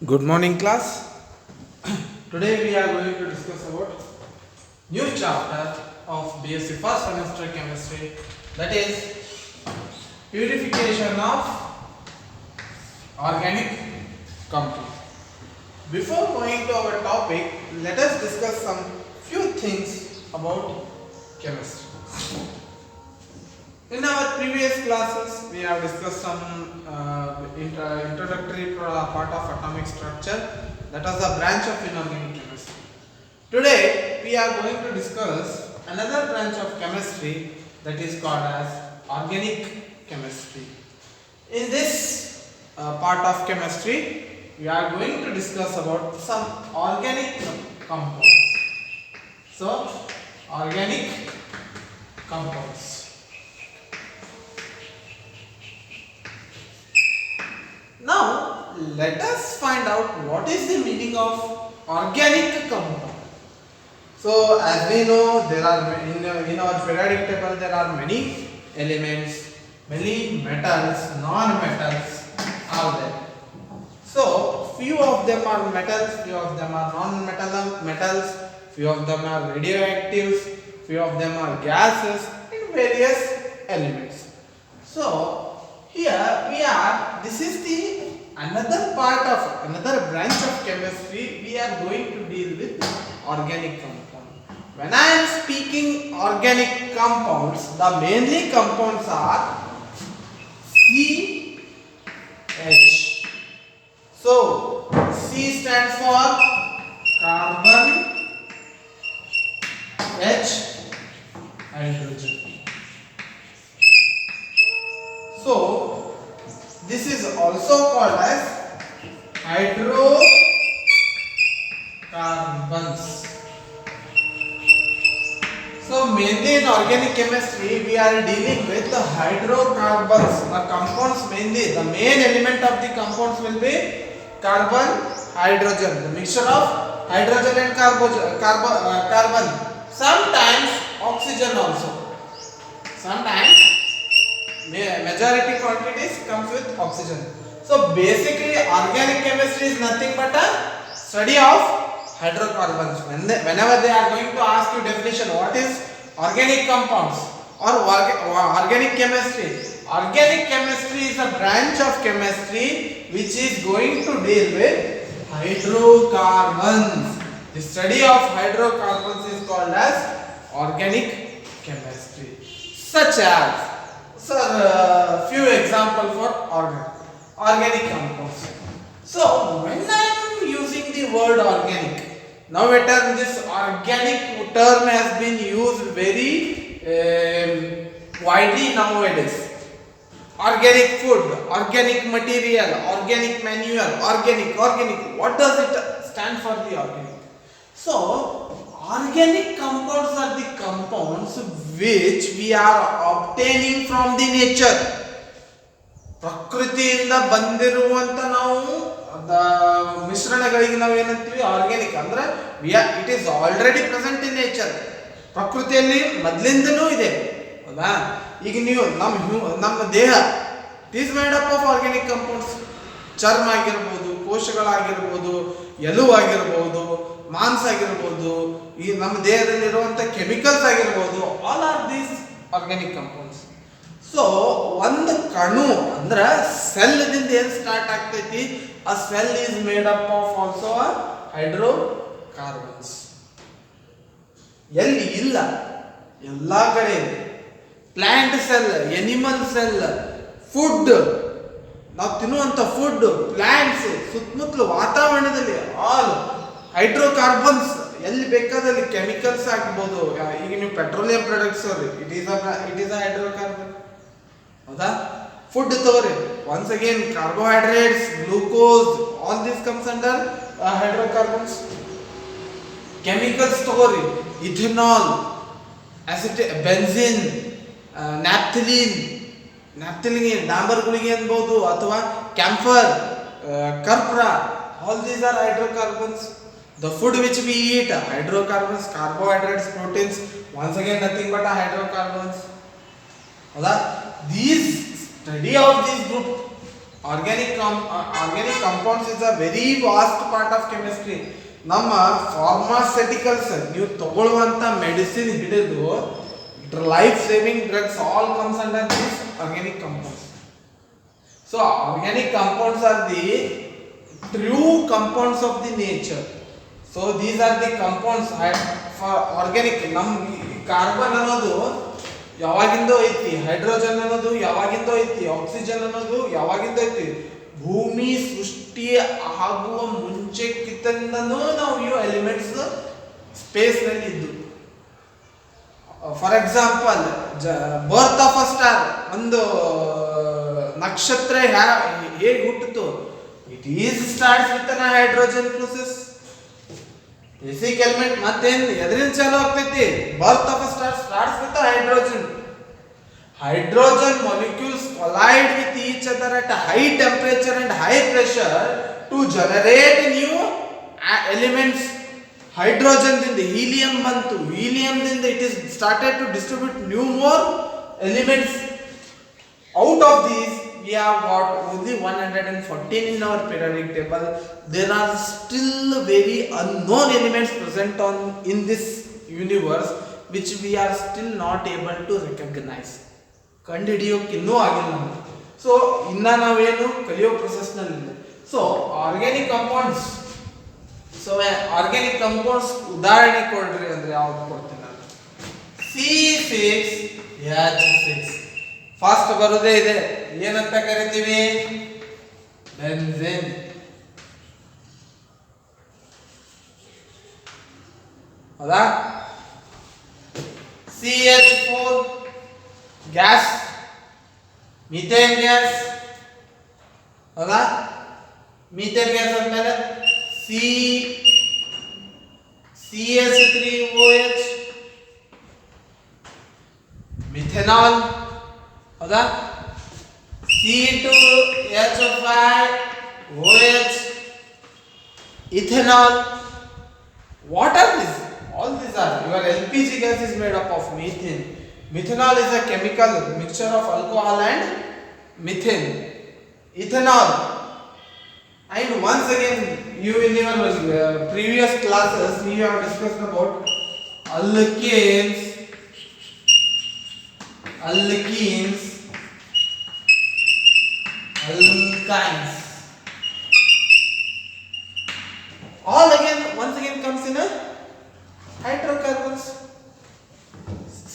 Good morning, class. Today we are going to discuss about new chapter of BSc first semester chemistry, that is purification of organic compound. Before going to our topic, let us discuss some few things about chemistry. In our previous classes, we have discussed some introductory part of atomic structure, that was a branch of inorganic chemistry. Today, we are going to discuss another branch of chemistry that is called as organic chemistry. In this part of chemistry, we are going to discuss about some organic compounds. So, organic compounds. Now, let us find out what is the meaning of organic compound. So, as we know, there are in our periodic table there are many elements, many metals, non-metals are there. So, few of them are metals, few of them are non-metals, few of them are radioactives, few of them are gases, and various elements. So, here we are, this is the another branch of chemistry. We are going to deal with organic compound. When I am speaking organic compounds, the mainly compounds are CH. So C stands for carbon, H hydrogen. So this is also called as hydrocarbons. So mainly in organic chemistry we are dealing with the hydrocarbons. The compounds mainly, the main element of the compounds will be carbon, hydrogen, the mixture of hydrogen and carbon. Sometimes oxygen also. Sometimes majority quantities comes with oxygen. So basically organic chemistry is nothing but a study of hydrocarbons. Whenever they are going to ask you definition, what is organic compounds or organic chemistry? Organic chemistry is a branch of chemistry which is going to deal with hydrocarbons. The study of hydrocarbons is called as organic chemistry. Such as, few examples for organic compounds. So when I am using the word organic, now this organic term has been used very widely nowadays. Organic food, organic material, organic manure, organic. What does it stand for, the organic? So organic compounds are the compounds which we are obtaining from the nature. ಪ್ರಕೃತಿಯಿಂದ ಬಂದಿರುವಂತ ನಾವು ಮಿಶ್ರಣಗಳಿಗೆ ನಾವು ಏನಂತೀವಿ organic ಅಂದ್ರೆ it is already present in nature. ಪ್ರಕೃತಿಯಲ್ಲಿ ಮೊದಲಿಂದನೂ ಇದೆ, ಹೌದಾ? ಈಗ ನೀವು ನಮ್ಮ ದೇಹ it is made up of organic compounds. ಚರ್ಮ ಆಗಿರ್ಬೋದು, ಕೋಶಗಳಾಗಿರ್ಬೋದು, ಎಲುವಾಗಿರ್ಬೋದು, ಮಾಂಸ ಆಗಿರ್ಬೋದು, ಈ ನಮ್ಮ ದೇಹದಲ್ಲಿರುವಂಥ ಕೆಮಿಕಲ್ಸ್ ಆಗಿರ್ಬೋದು, all are these organic compounds. So ಒಂದು ಕಣು ಅಂದ್ರೆ ಸೆಲ್ ದಿಂದ ಏನು ಸ್ಟಾರ್ಟ್ ಆಗ್ತೈತಿ, ಆ cell is made up of also hydrocarbons. ಎಲ್ಲಿ ಇಲ್ಲ, ಎಲ್ಲಾ ಕಡೆ ಇದೆ. Plant cell, animal cell, food, ನಾವು ತಿನ್ನುವಂತ ಫುಡ್, ಪ್ಲಾಂಟ್ಸ್, ಸುತ್ತಮುತ್ತಲು ವಾತಾವರಣದಲ್ಲಿ ಆಲ್ ಹೈಡ್ರೋಕಾರ್ಬನ್ಸ್. ಎಲ್ಲಿ ಬೇಕಾದಲ್ಲಿ ಕೆಮಿಕಲ್ಸ್ ಆಗ್ಬೋದು. ಈಗ ನೀವು petroleum products it is a hydrocarbon, ಹೌದಾ? ಫುಡ್ ತಗೋರಿ, once again carbohydrates, glucose, all this comes under hydrocarbons. Chemicals ತಗೋರಿ, ಇಥೆನಾಲ್, ಬೆನ್ಸಿನ್, ನ್ಯಾಪ್ಥಲಿನ್ ಡಾಂಬರ್ ಗುಳಿಗೆ ಅನ್ಬೋದು, ಅಥವಾ ಕ್ಯಾಂಫರ್, ಕರ್ಪ್ರಾ, all these are hydrocarbons. The food which we eat, hydrocarbons, carbohydrates, proteins, once again nothing but hydrocarbons. These study of this group organic compounds is a very vast part of chemistry. ನಮ್ಮ pharmaceuticals ನೀವು ತಗೊಳ್ಳುವಂತ medicine ಹಿಡಿದು life saving drugs all comes under these organic compounds. So organic compounds are the true compounds of the nature. So these are the compounds for organic. ನಮ್ carbon ಅನ್ನೋದು ಯಾವಾಗಿಂದೋ ಐತಿ, hydrogen ಅನ್ನೋದು ಯಾವಾಗಿಂದೋ ಐತಿ, oxygen ಅನ್ನೋದು ಯಾವಾಗಿಂದೋ ಐತಿ. ಭೂಮಿ ಸೃಷ್ಟಿ ಆಗುವ ಮುಂಚೆಕ್ಕಿಂತನೂ ನಾವು ಇವು ಎಲಿಮೆಂಟ್ಸ್ ಸ್ಪೇಸ್ ನಲ್ಲಿ ಇದ್ದು. For example birth of a star, ಒಂದು ನಕ್ಷತ್ರ ಹೇಗೆ ಹುಟ್ಟಿತು? It is starts with an hydrogen process. Basic element ಮತ್ತೇನು ಎದರಿಂದ ಚಾಲು ಆಗ್ತೈತಿ? ಬರ್ತ್ of a star starts with hydrogen. Hydrogen molecules collide with each other at a high temperature and high pressure to generate new elements. Hydrogen ದಿಂದ helium ಬಂತು, helium ದಿಂದ it is started to distribute new more elements. Out of these we have got only 114 in our periodic table. There are still very unknown elements present in this universe which we are still not able to recognize. ಕಂಡುಹಿಡಿಯೋಕೆ ಇನ್ನೂ ಆಗಿಲ್ಲ ನಮಗೆ. So ಇನ್ನ ನಾವೇನು ಕಲಿಯೋ process ನಲ್ಲಿ. So organic compounds, so organic compounds ಉದಾಹರಣೆ ಕೊಡ್ರಿ ಅಂದ್ರೆ ಯಾವ್ದು ಕೊಡ್ತೀನಿ ನಾನು? C6H6 ಫಾಸ್ಟ್ ಬರೋದೇ ಇದೆ. ಏನಂತ ಕರಿತೀವಿ? ಬೆನ್ಝೀನ್. ಹೌದಾ? CH4 gas, methane gas. ಹೌದಾ? ಮಿಥೇನ್ ಗ್ಯಾಸ್ ಅಂದ್ಮೇಲೆ CH3OH ಮಿಥೆನಾಲ್. ಹೌದಾ? C2H5OH ethanol. What are these? All these are your LPG gas is made up of methane. Methanol is a chemical mixture of alcohol and methane. Ethanol. And once again, you in your previous classes we have discussed about alkenes, alkenes, alkynes. All again once again comes in a hydrocarbons.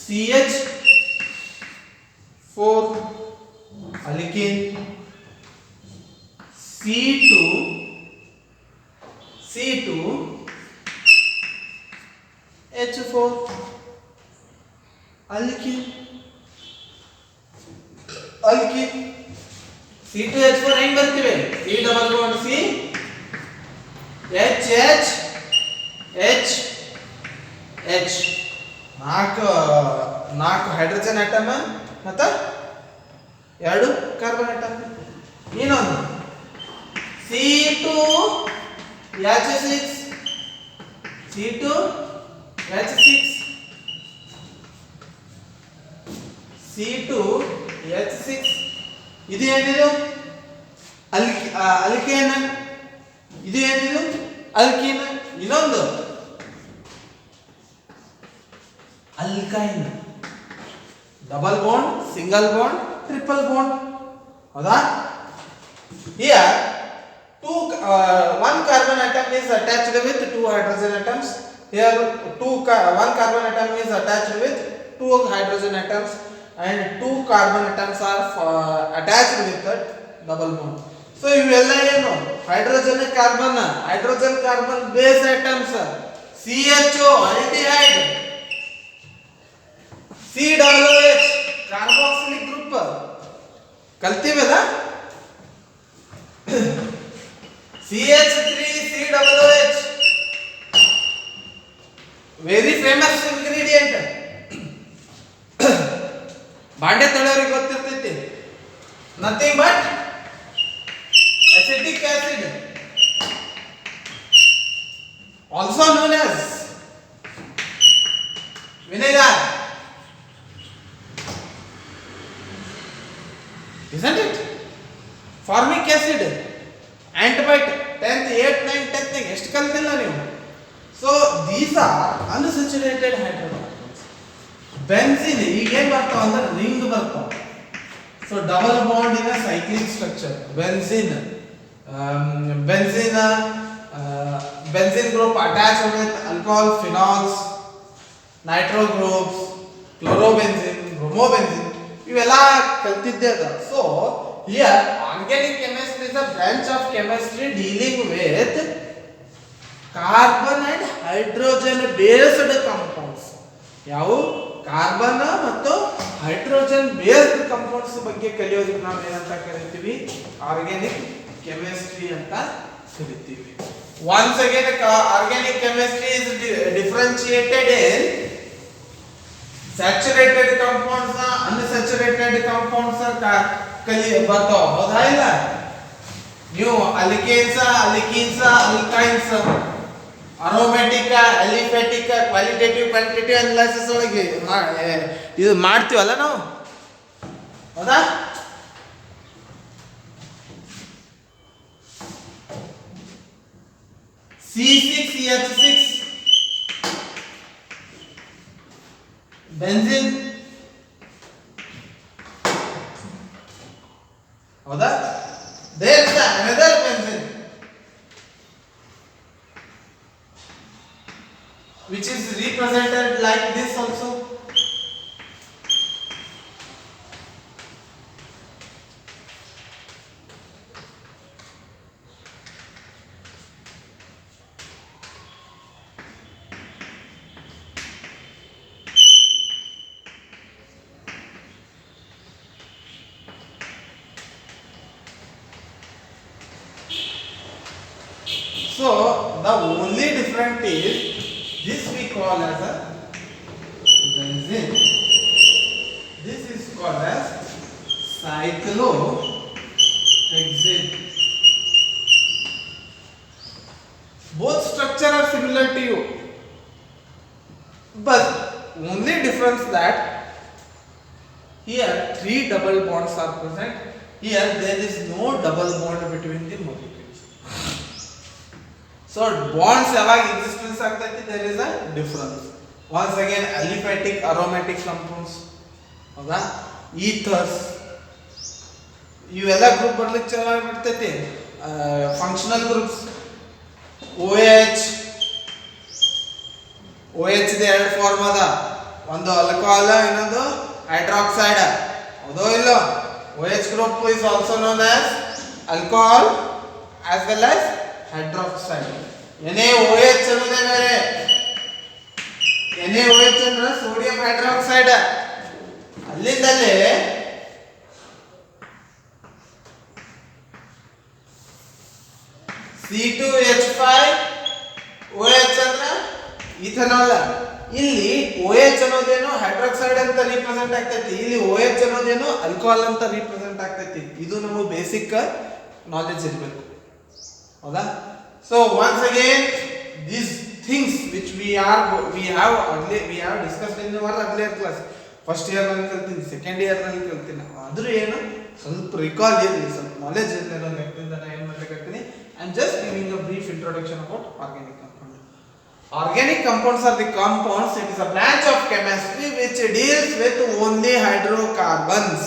CH4 alkene, C2H4 alkene. C2H4 ಹೆಂಗ್ ಬರ್ತಿವೆ? C double bond C H ನಾಲ್ಕು hydrogen atom ಮತ್ತು 2 carbon atom. ಇನ್ನೊಂದು C2H6 ಇದು ಏನಿದು? Alkane. ಇದು ಏನಿದು? Alkene. ಇನ್ನೊಂದು alkyne. Double bond, single bond, triple bond. ಹೌದಾ? Here one carbon atom is attached with 2 hydrogen atoms. Here one carbon atom is attached with 2 hydrogen atoms and 2 carbon atoms are attached with a double bond. So ಇವೆಲ್ಲ ಏನು? Hydrogen carbon base atoms. CHO aldehyde, COOH carboxylic group ಕಲ್ತೀವಲ್ಲ. CH3COOH very famous ingredient. ಬಾಂಡೆ ತೊಳೆಯೋರಿಗೆ ಗೊತ್ತಿರ್ತೈತಿ. nothing but acetic acid, also known as vinegar, isn't it? Formic acid, antibiotic 10th 8th 9th 10th ಎಷ್ಟು ಕಲ್ತಿಲ್ಲ ನೀವು. So these R unsaturated hydrocarbons. Benzene ಈಗ ಏನು ಬರ್ತಾವ ಅಂದ್ರೆ ring ಬರ್ತಾವ. So double bond in a cyclic structure. benzene group attached with alcohol, phenols, nitro groups, chlorobenzene, bromobenzene, ಇವೆಲ್ಲ ಕಲ್ತಿದ್ದೆ ಅದ. So here organic chemistry is a branch of chemistry dealing with carbon and hydrogen based compounds. ಯಾವ carbon ಮತ್ತು hydrogen based compounds ಬಗ್ಗೆ ಕಲಿಯೋದಕ್ಕೆ ನಾವು ಏನಂತ ಕರಿತೀವಿ? Organic chemistry ಅಂತ ಕರಿತೀವಿ. Once again, organic chemistry is differentiated in saturated compounds, unsaturated compounds ಕಲಿ ಬರ್ತಾವ, ಹೌದಾ ಇಲ್ಲ? ನೀವು alkanes, alkynes, aromatic, aliphatic, qualitative quantitative analysis ಒಳಗೆ ಇದು ಮಾಡ್ತೀವಲ್ಲ ನಾವು, ಹೌದಾ? C6H6 benzene, ಹೌದಾ? there is another benzene which is represented like this also. So the only difference is this we call as a benzene. This is called as cyclohexane. Both structure are similar to you, but only difference that here 3 double bonds are present. Here there is no double bond between the molecules. So bonds ಯಾವಾಗ existence ಆಗ್ತೈತಿ, there is a difference. Once again aliphatic, aromatic compounds, ಹೌದಾ? Ethers ಇವೆಲ್ಲ group ಬರ್ಲಿಕ್ಕೆ ಚೆನ್ನಾಗಿ ಬಿಡ್ತೈತಿ. Functional groups OH the ಎರಡು form ಅದ, ಒಂದು alcohol, ಇನ್ನೊಂದು ಹೈಡ್ರಾಕ್ಸೈಡ್, ಹೌದೋ ಇಲ್ಲೋ? OH group is also known as alcohol as well as hydroxide. NaOH ಅನ್ನೋದೇ ಬೇರೆ. NaOH ಅಂದ್ರೆ ಸೋಡಿಯಂ ಹೈಡ್ರಾಕ್ಸೈಡ್. ಅಲ್ಲಿಂದಲೇ C2H5OH ಅಂದ್ರೆ ಇಥನಾಲ್. ಇಲ್ಲಿ OH ಅನ್ನೋದೇನು ಹೈಡ್ರಾಕ್ಸೈಡ್ ಅಂತ ರಿಪ್ರೆಸೆಂಟ್ ಆಗ್ತೈತಿ, ಇಲ್ಲಿ OH ಅನ್ನೋದೇನು ಆಲ್ಕೋಹಾಲ್ ಅಂತ ರಿಪ್ರೆಸೆಂಟ್ ಆಗ್ತೈತಿ. ಇದು ನಮಗೆ ಬೇಸಿಕ್ ನಾಲೆಜ್ ಇರಬೇಕು, ಹೌದಾ? So once again these things which we have discussed in our earlier class, first year ನಲ್ಲಿ ಕಲ್ತೀನಿ, ಸೆಕೆಂಡ್ ಇಯರ್ ನಲ್ಲಿ ಕಲ್ತೀನಿ, ಆದ್ರೂ ಏನು ಸ್ವಲ್ಪ ರಿಕಾಲ್ ಇರಲಿ, ಸ್ವಲ್ಪ ನಾಲೆಜ್ ಇರಲಿ ಅನ್ನೋ ಲೆಕ್ಕದಿಂದ ನಾನು ಏನು ಮಾಡಲಿಕ್ಕೆ I am just giving a brief introduction about organic compounds. Organic compounds are the compounds, it is a branch of chemistry which deals with only hydrocarbons,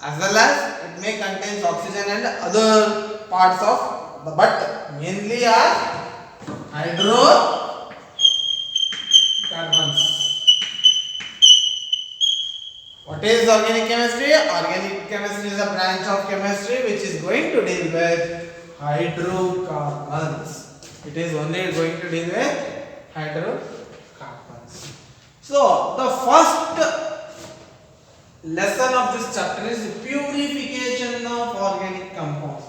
as well as it may contains oxygen and other parts of the, but mainly are hydrocarbons. What is organic chemistry? Organic chemistry is a branch of chemistry which is going to deal with hydrocarbons. It is only going to deal with hydrocarbons. So the first lesson of this chapter is purification of organic compounds.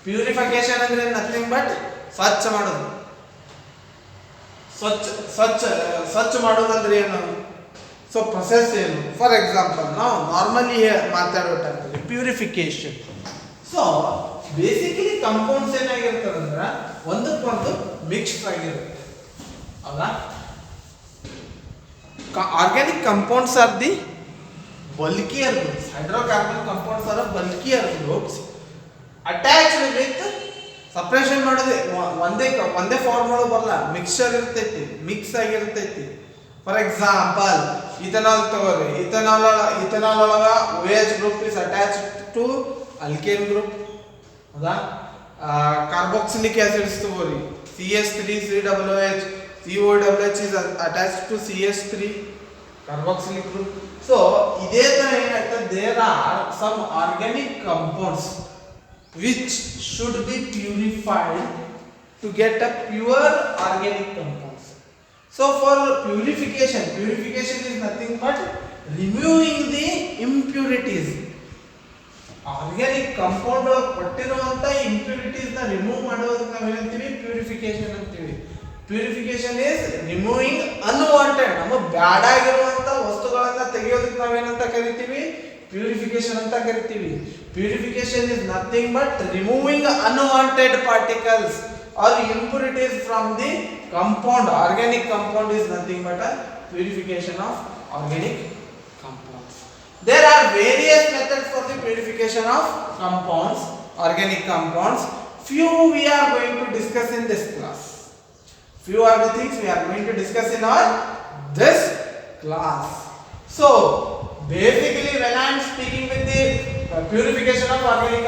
Purification ಅಂದ್ರೆ nothing but ಸ್ವಚ್ಛ ಮಾಡೋದು. ಸ್ವಚ್ಛ ಮಾಡೋದಂದ್ರೆ ಏನು? So process ಏನು? For example ನಾವು normally ಮಾತಾಡೋಟಾಗ್ತದೆ purification. So basically compounds ಏನಾಗಿರ್ತದೆ ಅಂದ್ರೆ ಒಂದಕ್ಕೊಂದು ಮಿಕ್ಸ್ಡ್ ಆಗಿರುತ್ತೆ, ಹೌದಾ? Organic compounds are the bulkier groups. Hydrocarbon compounds are bulkier groups attached with separation ಮಾಡೋದು ಒಂದೇ ಫಾರ್ಮ್ ಒಳಗೆ ಬರಲ್ಲ, ಮಿಕ್ಸ್ಚರ್ ಇರ್ತೈತಿ, ಮಿಕ್ಸ್ ಆಗಿರ್ತೈತಿ. ಫಾರ್ ಎಕ್ಸಾಂಪಲ್ ಇಥನಾಲ್ ತಗೋರಿ, ಇಥನಾಲ್ ಒಳಗ OH group is attached to alkane group, ಹೌದಾ? ಕಾರ್ಬಾಕ್ಸಿಲಿಕ್ ಆಸಿಡ್ಸ್ ತಗೋರಿ, CH3 COOH, COOH is attached to CH3 carboxylic group. So ಇದೇ ತರ ಏನಾಗ್ತದೆ, there are some organic compounds which should be purified to get a pure organic compounds. So for purification is nothing but removing the impurities. Organic compound ಕೊಟ್ಟಿರುವಂತ impurities ನ remove ಮಾಡೋದಕ್ಕೆ ನಾವು ಏನಂತೀವಿ, purification ಅಂತೀವಿ. Purification is removing unwanted, ನಮಗೆ ಬ್ಯಾಡಾಗಿರುವಂತ ವಸ್ತುಗಳನ್ನ ತೆಗೆಯೋದಕ್ಕೆ ನಾವೇನಂತ ಕರಿತೀವಿ, purification ಅಂತ ಕರಿತೀವಿ. Purification is nothing but removing unwanted particles R impurities from the compound. Organic compound is nothing but a purification of organic compounds. There are various methods for the purification of compounds, organic compounds. Few we are going to discuss in this class. Few are the things we are going to discuss in our this class. So basically when I am speaking with the purification of organic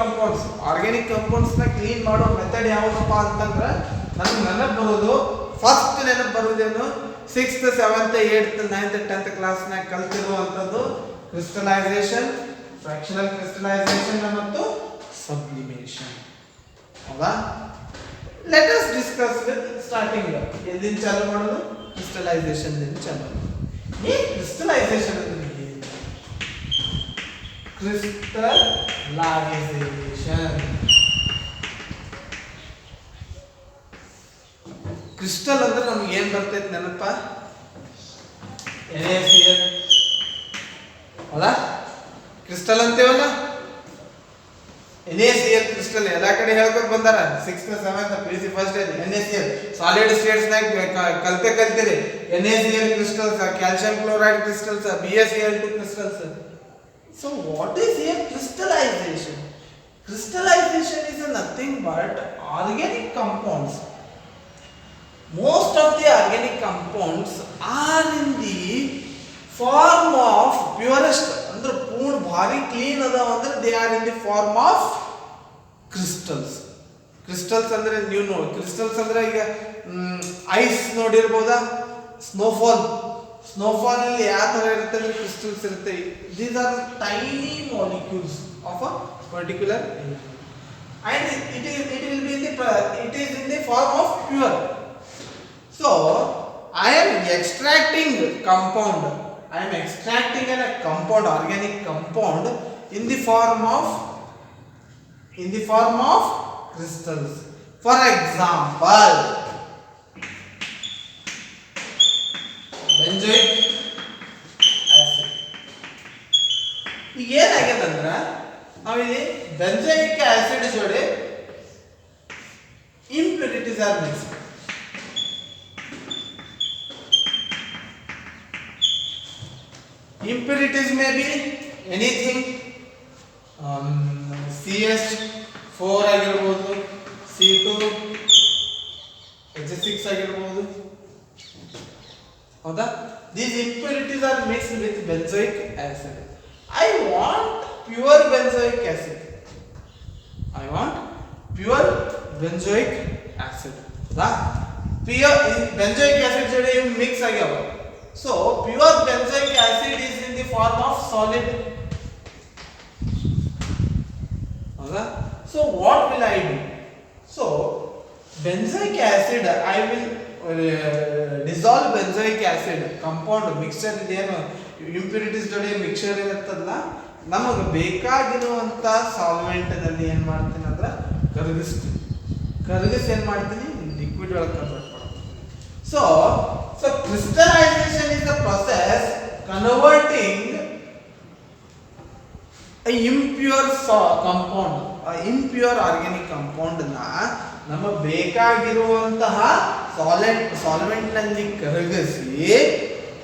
compounds na clean ಮಾಡೋ method ಯಾವುದಪ್ಪ ಅಂತಂದ್ರೆ ನನಗೆ ನೆನಪು ಬರೋದು, first ನೆನಪು ಬರೋದೇನು, 6th 7th 8th 9th 10th ಕ್ಲಾಸ್ನಾಗ ಕಲ್ತಿರುವಂಥದ್ದು ಕ್ರಿಸ್ಟಲೈಸೇಷನ್, ಫ್ರಾಕ್ಷನಲ್ ಕ್ರಿಸ್ಟಲೈಸೇಷನ್ ಮತ್ತು ಸಬ್ಲಿಮೇಷನ್, ಹೌದಾ? Let us discuss with starting ಎಲ್ಲಿಂದ ಚಾಲು ಮಾಡೋದು, ಕ್ರಿಸ್ಟಲೈಸೇಷನ್ ದಿಂದ ಚಾಲು ಮಾಡೋದು. ಈ ಕ್ರಿಸ್ಟಲೈಸೇಷನ್ ಅಂದ್ರೆ ಏನು? ಕ್ರಿಸ್ಟಲೈಸೇಷನ್, ಕ್ರಿಸ್ಟಲ್ ಅಂದ್ರೆ ನಮ್ಗೆ ಏನ್ ಬರ್ತೈತೆ ನೆನಪ, NaCl, ಹೌದಾ? ಕ್ರಿಸ್ಟಲ್ ಅಂತೇವಲ್ಲ, NaCl ಕ್ರಿಸ್ಟಲ್ ಎಲ್ಲಾ ಕಡೆ ಹೇಳ್ಕೊಂಡು ಬಂದಾರ. 6th 7th PUC first year NaCl solid States ನಾಗ ಕಲ್ತಿರಿ. NaCl crystals, calcium chloride crystals, BaCl2 crystals. So what is here crystallization? Crystallization is nothing but organic compounds. Most of the organic compounds are in the form of purest, ಅಂದ್ರೆ ಪೂರ್ಣ ಭಾರಿ clean ಅದಾವ ಅಂದ್ರೆ they are in the form of crystals. Crystals ಅಂದ್ರೆ ನೀವು ನೋಡಿ, crystals ಅಂದ್ರೆ ಈಗ ಐಸ್ ನೋಡಿರ್ಬೋದಾ, ಸ್ನೋಫಾಲ್ ಅಲ್ಲಿ ಯಾವ ತರ ಇರುತ್ತೆ ಅಂದ್ರೆ ಕ್ರಿಸ್ಟಲ್ಸ್ ಇರುತ್ತೆ. These are tiny molecules of a particular element and it is in the form of pure. So I am extracting a compound, organic compound in the form of crystals. For example, benzoic acid. ಈಗ ಏನಾಗಿದೆ ಅಂದ್ರೆ ನಾವಿಲ್ಲಿ ಬೆಂಜೋಯಿಕ್ acid ಜೋಡಿ impurities are mixed. Impurities may be anything, CH4 ಆಗಿರಬಹುದು, C2 H6 ಆಗಿರಬಹುದು, ಹೌದಾ? These impurities are mixed with benzoic acid. I want pure benzoic acid. ಹೌದಾ? pure benzoic acid ಜೊತೆ ಇವು ಮಿಕ್ಸ್ ಆಗ್ಯಾವ. So pure benzoic acid is in the form of solid. ಹೌದಾ? So what will I do? So benzoic acid, I will dissolve benzoic acid compound mixture ಇದೇನು impurities ಜೊತೆ mixture ಇರುತ್ತಲ್ಲ, ನಮಗೆ ಬೇಕಾಗಿರುವಂತ solvent ನಲ್ಲಿ ಏನ್ ಮಾಡ್ತೀನಿ ಅಂದ್ರೆ ಕರಗಿಸಿ ಏನ್ ಮಾಡ್ತೀನಿ, ಲಿಕ್ವಿಡ್ ಒಳಗೆ ಕನ್ವರ್ಟ್ ಮಾಡ್ತೀನಿ. So crystallization is the process converting a impure compound, impure organic compound ನ ನಮಗೆ ಬೇಕಾಗಿರುವಂತಹ ಸಾಲ್ವೆಂಟ್ ನಲ್ಲಿ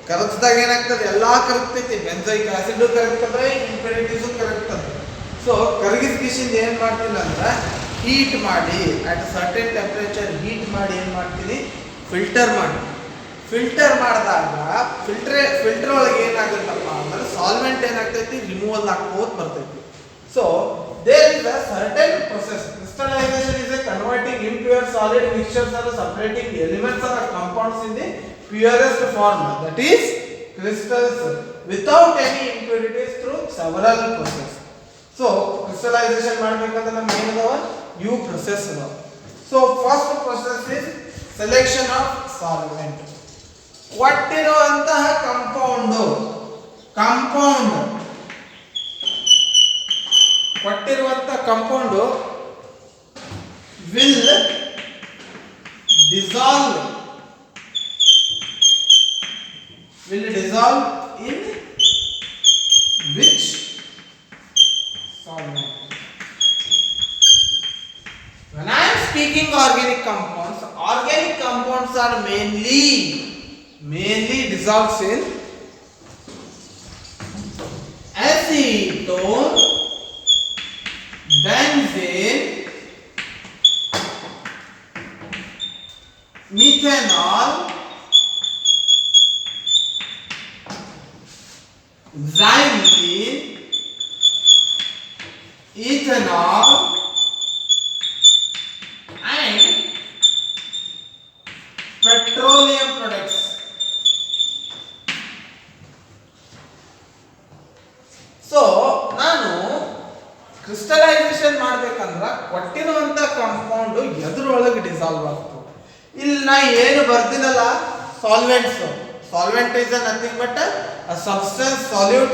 ಕರಗಿಸಿದಾಗ ಏನಾಗ್ತದೆ, ಎಲ್ಲಾ ಕರಗ್ತೈತಿ. ಬೆಂಜೋಯಿಕ್ ಆಸಿಡ್ ಕರಗ್ತದೆ, ಇಂಪ್ಯೂರಿಟೀಸ್ ಕರಗ್ತದೆ. ಸೊ ಕರಗಿಸ್ಕಿಸಿಂದ ಏನು ಮಾಡ್ತೀನಿ ಅಂದ್ರೆ ಹೀಟ್ ಮಾಡಿ ಅಟ್ ಸರ್ಟೆನ್ ಟೆಂಪ್ರೇಚರ್ ಹೀಟ್ ಮಾಡಿ ಏನು ಮಾಡ್ತೀನಿ ಫಿಲ್ಟರ್ ಮಾಡಿ. ಫಿಲ್ಟರ್ ಮಾಡಿದಾಗ ಫಿಲ್ಟರ್ ಒಳಗೆ ಏನಾಗುತ್ತಪ್ಪ ಅಂದ್ರೆ ಸಾಲ್ವೆಂಟ್ ಏನಾಗ್ತೈತಿ ರಿಮೂವಲ್ ಹಾಕೋದು ಬರ್ತೈತಿ. So there is a certain process. Crystallization is a converting impure solid mixtures or separating elements or compounds in the purest form, that is crystals, without any impurities through several processes. So crystallization ಮಾಡಬೇಕಂದ್ರೆ ನಮಗೆ ಏನದವ ಇವು process ಅದಾವ. So first process is selection of solvent. ಕೊಟ್ಟಿರುವಂತಹ compound ಕೊಟ್ಟಿರುವಂತಹ compound will dissolve in which solvent? When I am speaking organic compounds are mainly dissolves in acetone, benzene, methanol, xylene, ethanol and petroleum products. So ನಾನು crystallisation ಮಾಡ್ಬೇಕಂದ್ರ ಕೊಟ್ಟಿರುವಂತ compound ಎದ್ರೊಳಗೆ dissolve ಆಗ್ತದೆ. ಇಲ್ಲಿ ನಾ ಏನು ಬರ್ತೀನಲ್ಲ solvent is nothing but a substance solute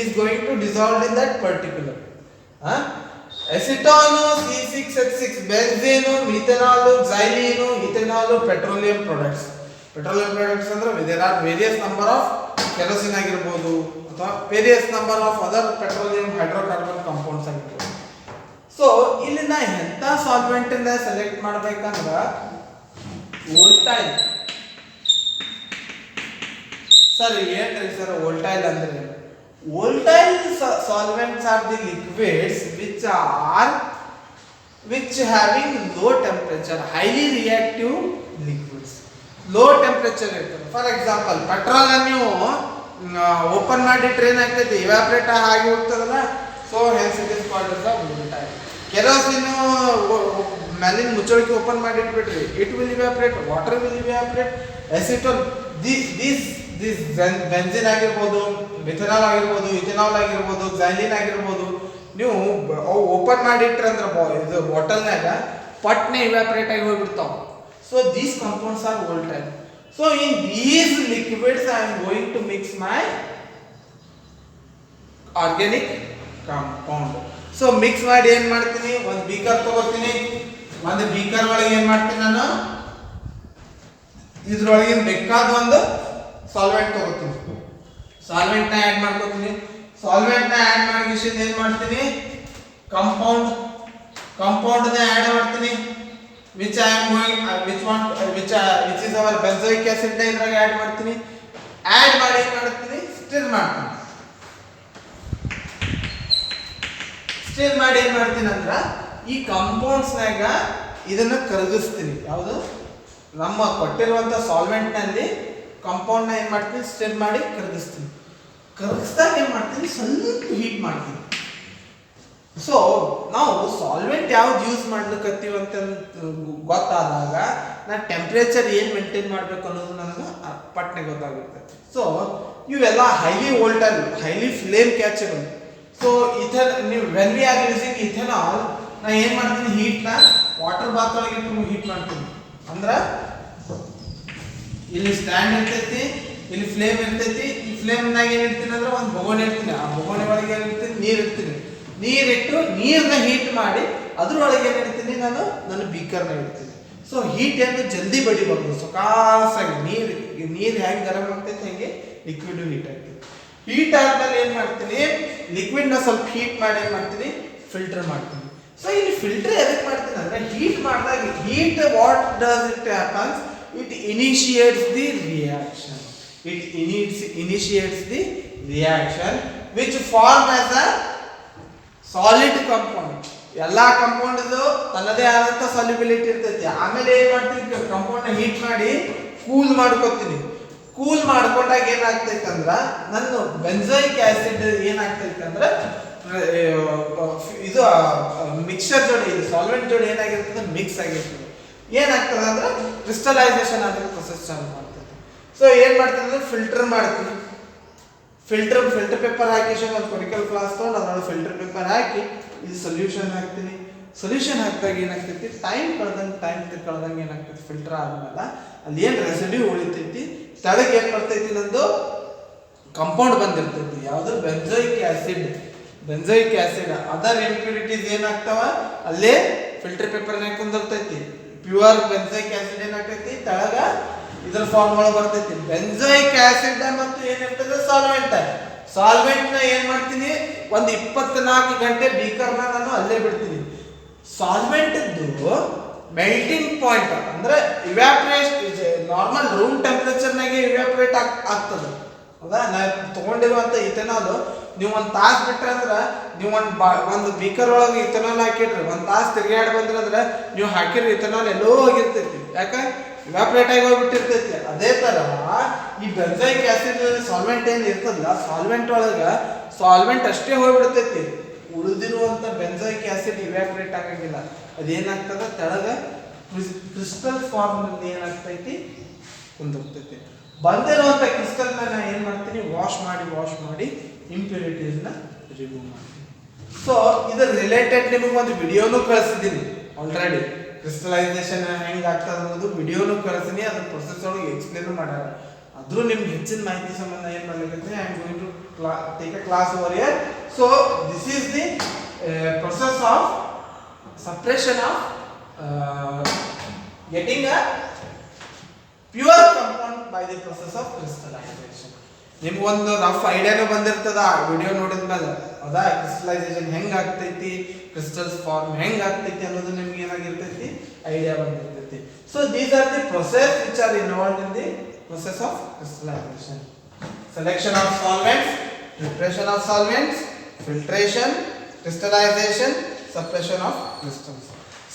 is going to dissolve in that particular acetone, C6H6, benzene, methanol, xylene, ethanol, petroleum products ಅಂದ್ರೆ there are various number of kerosene ಆಗಿರಬಹುದು ಅಥವಾ various number of other petroleum hydrocarbon compounds ಆಗಿರಬಹುದು. So ಇಲ್ಲಿ ನಾ ಎಂತ solvent ಇಂದ select ಮಾಡ್ಬೇಕಂದ್ರ ವೋಲ್ಟೈಲ್. Sir ಏನ್ರಿ ಸರ್ ವೋಲ್ಟೈಲ್ ಅಂದ್ರೆ? ವೋಲ್ಟೈಲ್ solvents are the liquids which having low temperature, highly reactive liquids. Low temperature ಇರ್ತದೆ. ಫಾರ್ ಎಕ್ಸಾಂಪಲ್ ಪೆಟ್ರೋಲ್ ನೀವು ಓಪನ್ ಮಾಡಿಟ್ರೆ ಏನಾಗ್ತೈತಿ ಇವಾಪರೇಟ್ ಆಗಿ ಹೋಗ್ತದಲ್ಲ. So hence it is called as a volatile. Kerosene ಮೇಲಿನ ಮುಚ್ಚಳಿಕೆ ಓಪನ್ ಮಾಡಿ ಇಟ್ಬಿಟ್ರಿ, it will evaporate, water will evaporate. Acetone this benzene ಆಗಿರ್ಬೋದು, ಮಿಥನಾಲ್ ಆಗಿರ್ಬೋದು, ಇಥನಾಲ್ ಆಗಿರ್ಬೋದು, xylene ಆಗಿರ್ಬೋದು, ನೀವು ಓಪನ್ ಮಾಡಿಟ್ರಿ ಅಂದ್ರೆ ಇದು ಬಾಟಲ್ನಾಗ ಪಟ್ನೆ ಇವಾಪರೇಟ್ ಆಗಿ ಹೋಗ್ಬಿಡ್ತಾವ. So these compounds are volatile. So in these liquids I am going to mix my organic compound. So mix ಮಾಡಿ ಏನು ಮಾಡ್ತೀನಿ, ಒಂದು ಬೀಕರ್ ತಗೋತೀನಿ. ಒಂದು ಬೀಕರ್ ಒಳಗೆ ಏನು ಮಾಡ್ತೀನಿ ನಾನು, ಇದ್ರೊಳಗೆ ಬೇಕಾದ ಒಂದು ಸಾಲ್ವೆಂಟ್ ತಗೋತೀನಿ. ಸಾಲ್ವೆಂಟ್ ನ ಆಡ್ ಮಾಡ್ಕೋತೀನಿ. ಸಾಲ್ವೆಂಟ್ ನ ಆಡ್ ಮಾಡಿಸಿ ಏನು ಮಾಡ್ತೀನಿ, ಕಾಂಪೌಂಡ್ ನ ಆಡ್ ಮಾಡ್ತೀನಿ. which I am going which is our benzoic acid ನ ಇದ್ರಾಗ ಆಡ್ ಮಾಡ್ತೀನಿ. ಆಡ್ ಮಾಡಿ ಏನು ಮಾಡ್ತೀನಿ, ಸ್ಟಿರ್ ಮಾಡ್ತೀನಿ. ಸ್ಟಿರ್ ಮಾಡಿ ಏನು ಮಾಡ್ತೀನಿ ಅಂದ್ರೆ ಈ ಕಾಂಪೌಂಡ್ಸ್ನಾಗ ಇದನ್ನ ಕರಗಿಸ್ತೀನಿ. ಯಾವುದು ನಮ್ಮ ಕೊಟ್ಟಿರುವಂತ ಸಾಲ್ವೆಂಟ್ ನಲ್ಲಿ ಕಾಂಪೌಂಡ್ ನ ಏನು ಮಾಡ್ತೀನಿ, ಸ್ಟಿರ್ ಮಾಡಿ ಕರಗಿಸ್ತೀನಿ. ಕರಗಿಸಿದಾಗ ಏನು ಮಾಡ್ತೀನಿ, ಸ್ವಲ್ಪ ಹೀಟ್ ಮಾಡ್ತೀನಿ. ಸೊ ನಾವು ಸಾಲ್ವೆಂಟ್ ಯಾವ್ದು ಯೂಸ್ ಮಾಡ್ಲಿಕ್ಕತ್ತೀವಿ ಅಂತ ಗೊತ್ತಾದಾಗ ನಾ ಟೆಂಪ್ರೇಚರ್ ಏನು ಮೇಂಟೈನ್ ಮಾಡಬೇಕು ಅನ್ನೋದು ನನಗೆ ಪಟ್ನೆ ಗೊತ್ತಾಗುತ್ತೆ. ಸೊ ಇವೆಲ್ಲ ಹೈಲಿ ವೋಲ್ಟೈಲ್, ಹೈಲಿ ಫ್ಲೇಮ್ ಕ್ಯಾಚಬಲ್. ಸೊ ನೀವು when we are using ethanol, ನಾ ಏನು ಮಾಡ್ತೀನಿ, ಹೀಟ್ನ ವಾಟರ್ ಬಾತ್ ಒಳಗೆ ಹೀಟ್ ಮಾಡ್ತೀನಿ. ಅಂದ್ರೆ ಇಲ್ಲಿ ಸ್ಟ್ಯಾಂಡ್ ಇರ್ತೈತಿ, ಇಲ್ಲಿ ಫ್ಲೇಮ್ ಇರ್ತೈತಿ. ಈ ಫ್ಲೇಮ್ನಾಗ ಏನು ಇರ್ತೀನಿ ಅಂದ್ರೆ ಒಂದು ಬೊಗೋಣಿ ಇರ್ತೀನಿ. ಆ ಬೊಗೋಣಿ ಒಳಗೆ ಏನಿರ್ತೀನಿ, ನೀರು ಇರ್ತೀನಿ. ನೀರಿಟ್ಟು ನೀರನ್ನ ಹೀಟ್ ಮಾಡಿ ಅದ್ರೊಳಗೆ ಏನು ಇಡ್ತೀನಿ, ನಾನು ನನ್ನ ಬೀಕರ್ನ ಇಡ್ತೀನಿ. ಸೊ ಹೀಟ್ ಏನು ಜಲ್ದಿ ಬಡಿಬಾರ್ದು, ಸೊಕಾಸಾಗಿ ನೀರು ಹೆಂಗೆ ಗರಂ ಆಗ್ತೈತೆ ಹಂಗೆ ಲಿಕ್ವಿಡ್ ಹೀಟ್ ಆಗ್ತೈತಿ. ಹೀಟ್ ಆದ್ಮೇಲೆ ಏನು ಮಾಡ್ತೀನಿ, ಲಿಕ್ವಿಡ್ನ ಸ್ವಲ್ಪ ಹೀಟ್ ಮಾಡಿ ಏನು ಮಾಡ್ತೀನಿ, ಫಿಲ್ಟರ್ ಮಾಡ್ತೀನಿ. ಸೊ ಇಲ್ಲಿ ಫಿಲ್ಟರ್ ಎದಕ್ಕೆ ಮಾಡ್ತೀನಿ ಅಂದ್ರೆ ಹೀಟ್ ಮಾಡಿದಾಗ heat what does it happens, it initiates the reaction. It initiates the reaction which form as a solid compound. ಎಲ್ಲಾ ಕಾಂಪೌಂಡ್ ತನ್ನದೇ ಆದಂತ ಸಾಲ್ಯುಬಿಲಿಟಿ ಇರ್ತೈತಿ. ಆಮೇಲೆ ಏನ್ ಮಾಡ್ತೀನಿ, ಕಾಂಪೌಂಡ್ ನ ಹೀಟ್ ಮಾಡಿ ಕೂಲ್ ಮಾಡ್ಕೊತೀನಿ. ಕೂಲ್ ಮಾಡ್ಕೊಂಡಾಗ ಏನಾಗ್ತೈತೆ ಅಂದ್ರ ನನ್ನ ಬೆಂಜೋಯಿಕ್ ಆಸಿಡ್ ಏನಾಗ್ತೈತೆ ಅಂದ್ರೆ ಇದು ಮಿಕ್ಸರ್ ಜೋಡಿ, ಸಾಲ್ವೆಂಟ್ ಜೋಡಿ ಏನಾಗಿರ್ತದೆ, ಮಿಕ್ಸ್ ಆಗಿರ್ತದೆ. ಏನಾಗ್ತದೆ ಅಂದ್ರೆ ಕ್ರಿಸ್ಟಲೈಸೇಷನ್ ಆಗೋ ಪ್ರೊಸೆಸ್ ಚಾಲು ಮಾಡ್ತೈತೆ. ಸೊ ಏನ್ ಮಾಡ್ತೀನಿ ಅಂದ್ರೆ ಫಿಲ್ಟರ್ ಮಾಡ್ತೀನಿ. ಫಿಲ್ಟರ್ ಪೇಪರ್ ಹಾಕಿ ಒಂದು ಕೊರಿಕಲ್ ಫ್ಲಾಸ್ ತೊಗೊಂಡು ಅದರೊಳಗೆ ಫಿಲ್ಟರ್ ಪೇಪರ್ ಹಾಕಿ ಇದು ಸೊಲ್ಯೂಷನ್ ಹಾಕ್ತೀನಿ. ಸೊಲ್ಯೂಷನ್ ಹಾಕಿದಾಗ ಏನಾಗ್ತೈತಿ, ಟೈಮ್ ಕಳೆದಂಗೆ ಏನಾಗ್ತೈತಿ, ಫಿಲ್ಟರ್ ಆದ್ಮೇಲೆ ಅಲ್ಲಿ ಏನು ರೆಸಿಡ್ಯೂ ಉಳಿತೈತಿ, ತಳಗೆ ಏನು ಬರ್ತೈತಿ, ನಂದು ಕಂಪೌಂಡ್ ಬಂದಿರ್ತೈತಿ. ಯಾವುದು, ಬೆಂಜೋಯಿಕ್ ಆಸಿಡ್. ಅದರ್ ಇಂಪ್ಯೂರಿಟೀಸ್ ಏನಾಗ್ತಾವ ಅಲ್ಲೇ ಫಿಲ್ಟರ್ ಪೇಪರ್ನಾಗ ಕುಂದಿರ್ತೈತಿ. ಪ್ಯೂರ್ ಬೆಂಜೋಯಿಕ್ ಆಸಿಡ್ ಏನಾಗ್ತೈತಿ, ತಳಗ ಇದ್ರ ಫಾರ್ಮ್ ಒಳಗೆ ಬರ್ತೈತಿ. ಬೆಂಜೋಯಿಕ್ ಆಸಿಡ್ ಮತ್ತು ಏನಿರ್ತದೆ, ಸಾಲ್ವೆಂಟ್ ನ ಏನ್ ಮಾಡ್ತೀನಿ, ಒಂದು 24 ಗಂಟೆ ಬೀಕರ್ನ ನಾನು ಅಲ್ಲೇ ಬಿಡ್ತೀನಿ. ಸಾಲ್ವೆಂಟ್ ಮೆಲ್ಟಿಂಗ್ ಪಾಯಿಂಟ್ ಅಂದ್ರೆ ಇವ್ಯಾಪರೇಷನ್ ನಾರ್ಮಲ್ ರೂಮ್ ಟೆಂಪರೇಚರ್ನಾಗೆ ಇವ್ಯಾಪರೇಟ್ ಆಗ್ತದೆ. ಹೌದಾ, ನಾವು ತಗೊಂಡಿರುವಂತ ಇಥೆನಾಲ್ ನೀವು ಒಂದು ತಾಸು ಬಿಟ್ರೆ ಅಂದ್ರೆ ನೀವು ಒಂದು ಬೀಕರ್ ಒಳಗೆ ಇಥೆನಾಲ್ ಹಾಕಿಡ್ರಿ, ಒಂದು ತಾಸು ತಿರುಗಾಡಿ ಬಂದ್ರೆ ಅಂದ್ರೆ ನೀವು ಹಾಕಿರೋ ಇಥೆನಾಲ್ ಎಲ್ಲೋ ಹೋಗಿರ್ತೈತಿ. ಯಾಕೆ, ಇವ್ಯಾಪರೇಟ್ ಆಗಿ ಹೋಗ್ಬಿಟ್ಟಿರ್ತೈತಿ. ಅದೇ ತರ ಈ ಬೆಂಜೋಯಿಕ್ ಆಸಿಡ್ ಸಾಲ್ವೆಂಟ್ ಏನ್ ಇರ್ತದಲ್ಲ, ಸಾಲ್ವೆಂಟ್ ಅಷ್ಟೇ ಹೋಗ್ಬಿಡ್ತೈತಿ. ಉಳಿದಿರುವಂತ ಬೆಂಜೋಯಿಕ್ ಆಸಿಡ್ ಇವ್ಯಾಪರೇಟ್ ಆಗಂಗಿಲ್ಲ. ಅದೇನಾಗ್ತದ, ತೆಳಗ ಕ್ರಿಸ್ಟಲ್ ಫಾರ್ಮ್ ನಲ್ಲಿ ಏನಾಗ್ತೈತಿ, ಕುಂದಿರ್ತೈತಿ. ಬಂದಿರುವಂತ ಕ್ರಿಸ್ಟಲ್ ನಾನು ಏನ್ ಮಾಡ್ತೀನಿ, ವಾಶ್ ಮಾಡಿ ಇಂಪ್ಯೂರಿಟೀಸ್ ನ ರಿಮೂವ್ ಮಾಡ್ತೀನಿ. ಸೊ ಇದ್ರ ರಿಲೇಟೆಡ್ ನಿಮಗೆ ಒಂದು ವಿಡಿಯೋನು ಕಳಿಸಿದ್ದೀನಿ ಆಲ್ರೆಡಿ. ಕ್ರಿಸ್ಟಲೈಸೇಷನ್ ಹೆಂಗ್ ಆಗ್ತದೆ ಅನ್ನೋದು ವಿಡಿಯೋನು ಕಳಿಸ್ತೀನಿ. ಅದ್ರ ಪ್ರೊಸೆಸ್ ಒಳಗೆ ಎಕ್ಸ್ಪ್ಲೇನ್ ಮಾಡ್ಯಾರ. ಆದ್ರೂ ನಿಮ್ಗೆ ಹೆಚ್ಚಿನ ಮಾಹಿತಿ ಸಂಬಂಧ ಏನ್ ಮಾಡ್ಲಿಕ್ಕೆ, I am going to take a class over here. So this is the process of separation of getting a pure compound by the process of crystallization. ನಿಮ್ಗೆ ಒಂದು ರಫ್ ಐಡಿಯಾನು ಬಂದಿರ್ತದ ವಿಡಿಯೋ ನೋಡಿದ್ಮೇಲೆ. ಹೌದಾ, ಕ್ರಿಸ್ಟಲೈಸೇಷನ್ ಹೆಂಗ್ ಆಗ್ತೈತಿ, ಕ್ರಿಸ್ಟಲ್ಸ್ ಫಾರ್ಮ್ ಹೆಂಗ್ ಆಗ್ತೈತಿ ಅನ್ನೋದು ನಿಮ್ಗೆ ಏನಾಗಿರ್ತೈತಿ, ಐಡಿಯಾ ಬಂದಿರ್ತೈತಿ. So these are the process which are involved in the process of crystallization. Selection of solvents, preparation of solvents, filtration, crystallization, separation of crystals.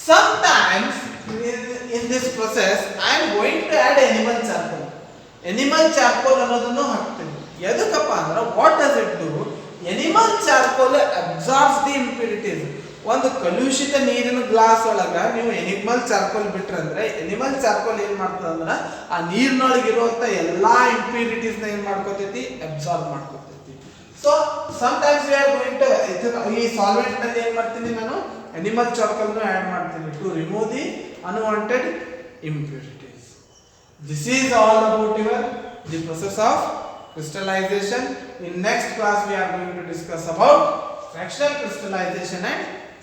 Sometimes in this process I am going to add animal charcoal. Animal charcoal ಅನ್ನೋದನ್ನು ಹಾಕ್ತೀನಿ. ಎದಕ್ಕಪ್ಪ ಅಂದ್ರೆ what does it do? Animal charcoal absorbs the impurities. ಒಂದು ಕಲುಷಿತ ನೀರಿನ glass ಒಳಗ ನೀವು animal charcoal ಬಿಟ್ರಂದ್ರೆ animal charcoal ಏನ್ ಮಾಡ್ತದ ಅಂದ್ರೆ ಆ ನೀರಿನೊಳಗೆ ಇರುವಂತ ಎಲ್ಲಾ ಇಂಪ್ಯೂರಿಟೀಸ್ ನ ಏನ್ ಮಾಡ್ಕೋತೈತಿ, ಅಬ್ಸಾರ್ಬ್ ಮಾಡ್ಕೋತೈತಿ. So sometimes we are going to ಈ ಸಾಲ್ವೆಂಟ್ ನಲ್ಲಿ ಏನ್ ಮಾಡ್ತೀನಿ, ನಾನು ಎನಿಮಲ್ ಚಾರ್ಕೋಲ್ ನು ಆಡ್ ಮಾಡ್ತೀನಿ to remove the unwanted impurities. This is all about the process of crystallization. In next class we are going to discuss about fractional crystallization and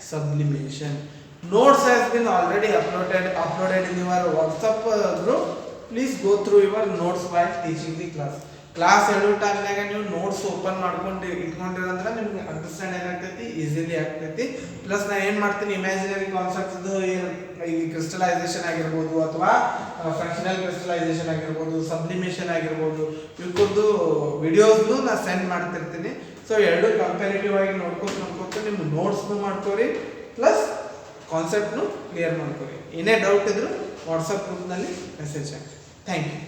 sublimation. Notes has been already uploaded in your WhatsApp group. Please go through your notes while teaching the class. Class ಹೇಳೋ ಟೈಮ್ನಾಗ ನೀವು notes open ಮಾಡ್ಕೊಂಡು ಇಟ್ಕೊಂಡಿರಂದ್ರೆ ನಿಮ್ಗೆ understand ಏನಾಗ್ತೈತಿ, easily ಆಗ್ತೈತಿ. Plus ನಾನು ಏನು ಮಾಡ್ತೀನಿ, ಇಮ್ಯಾಜಿನರಿ ಕಾನ್ಸೆಪ್ಟ್ದು ಈ ಕ್ರಿಸ್ಟಲೈಸೇಷನ್ ಆಗಿರ್ಬೋದು ಅಥವಾ ಫ್ರಾಕ್ಷನಲ್ ಕ್ರಿಸ್ಟಲೈಸೇಷನ್ ಆಗಿರ್ಬೋದು, ಸಬ್ಲಿಮೇಷನ್ ಆಗಿರ್ಬೋದು, ಇವಕ್ಕದ್ದು ವಿಡಿಯೋಸ್ನು ನಾನು ಸೆಂಡ್ ಮಾಡ್ತಿರ್ತೀನಿ. ಸೊ ಎರಡು ಕಂಪ್ಯಾರಿಟಿವ್ ಆಗಿ ನೋಡ್ಕೊತ ನಿಮ್ಮ ನೋಟ್ಸ್ನು ಮಾಡ್ಕೋರಿ, ಪ್ಲಸ್ ಕಾನ್ಸೆಪ್ಟ್ನು ಕ್ಲಿಯರ್ ಮಾಡ್ಕೋರಿ. ಏನೇ ಡೌಟ್ ಇದ್ರು ವಾಟ್ಸಪ್ ಗ್ರೂಪ್ನಲ್ಲಿ ಮೆಸೇಜ್ ಹಾಕಿ. Thank you.